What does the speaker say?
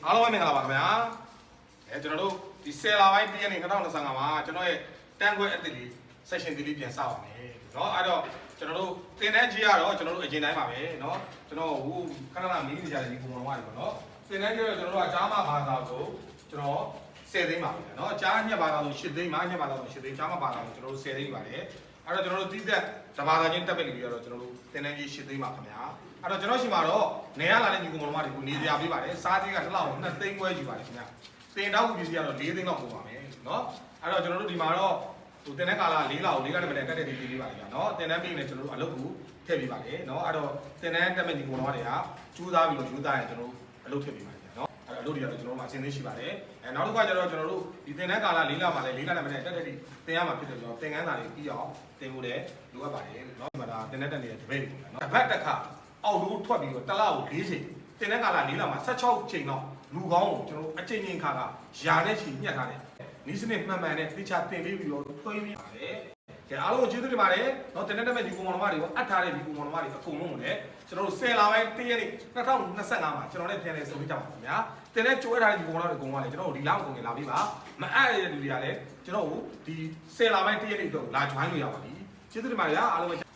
အားလုံးပဲမင်္ဂလာပါခင်ဗျာကျွန်တော်တို့ဒီ10လပိုင်းပြည့်နေ့2025မှာကျွန်တော်ရဲ့တန်းခွဲအသစ်လေး session လေးပြန်စပါမယ်เนาะအဲ့တော့ကျွန်တော်တို့သင်တန်းကြီးကတော့ကျွန်တော်တို့အရင်တိုင်းပါပဲเนาะကျွန်တော်ဟိုခဏခဏမီးနေကြတယ်ဒီပုံမှန်ဝါးတွေပေါ့เนาะသင်တန်းကြီးတော့ကျွန်တော်တို့ကကြားမှာဘာသာဆိုကျွန်တော်10သိန်းပါပဲเนาะကြားညက်ဘာသာဆို10သိန်းမှာညက်ဘာသာဆို10သိန်းကြားမှာဘာသာဆိုကျွန်တော်တို့10သိန်းပါတယ်အဲ့တော့ကျွန်တော်တို့တိသက်တဘာသာချင်းတက်ပိတ်နေပြီးတော့ကျွန်တော်တို့သင်တန်းကြီး10သိန်းပါခင်ဗျာအဲ့တော့ကျွန်တော်ရှိမှာတော့နေရလာတဲ့ညီကောင်မတွေကိုနေကြပေးပါတယ်စားသေးကတစ်လောက်2သိန်းခွဲယူပါတယ်ခင်ဗျာတင်တောက်ပစ္စည်းကတော့4သိန်းလောက်ပို့ပါမယ်เนาะအဲ့တော့ကျွန်တော်တို့ဒီမှာတော့ဟိုတင်တဲ့ကာလ4လောက်4ကတည်းကတက်တဲ့ဒီလေးပါလေเนาะတင်တန်းပြီးနေကျွန်တော်တို့အလုပ်ကိုထည့်ပေးပါလေเนาะအဲ့တော့တင်တန်းတက်မဲ့ညီကောင်မတွေကကျူးသားပြီးတော့ယူသားရင်ကျွန်တော်တို့အလုပ်ထည့်ပေးပါလေเนาะအဲ့တော့အလုပ်တွေကတော့ကျွန်တော်တို့မှာအစဉ်သင်းရှိပါတယ်နောက်တစ်ခါကျတော့ကျွန်တော်တို့ဒီတင်တန်းကာလ4လမှာလည်း4လနဲ့မနဲ့တက်တဲ့ဒီတင်ရမှာဖြစ်တယ်ကျွန်တော်သင်ခန်းစာတွေပြီးအောင်တင်ဖို့လည်းလိုအပ်ပါတယ်เนาะဒီမှာဒါတင်တဲ့တက်နေတဲ့တပည့်တွေပေါ့เนาะတစ်ပတ်တစ်ခါအောက်လို့ထွက်ပြီးတော့တစ်လကို4ချိန်တင်တဲ့ကာလ4လမှာ16ချိန်တော့လူကောင်းကိုကျွန်တော်တို့အချိန်ချင်းခါကယာနဲ့ချီညှက်ထားတယ်နီးစနစ်မှန်မှန်နဲ့တိကျတင်ပေးပြီးတော့ထွေးပြီးပါတယ်ကဲအားလုံးကိုကျေးဇူးတင်ပါတယ်เนาะတင်တဲ့တက်မဲ့ဒီပုံပေါ်တော်မတွေကိုအပ်ထားတဲ့ဒီပုံပေါ်တော်မတွေအကုန်လုံးကိုလည်းကျွန်တော်တို့10လပိုင်း1ရက်နေ့2025မှာကျွန်တော်လည်းပြန်လည်ဆုံးဖြတ်ကြပါမယ်ဗျာတင်တဲ့ကြိုးရထားတဲ့ဒီပုံပေါ်တော်တွေအကုန်လုံးကလည်းကျွန်တော်တို့ဒီလောက်အကုန်ကြီးလာပြီးပါမအပ်ရတဲ့လူတွေကလည်းကျွန်တော်တို့ဒီ10လပိုင်း1ရက်နေ့တော့လာ join လို့ရပါပြီကျေးဇူးတင်ပါတယ်ဗျာအားလုံး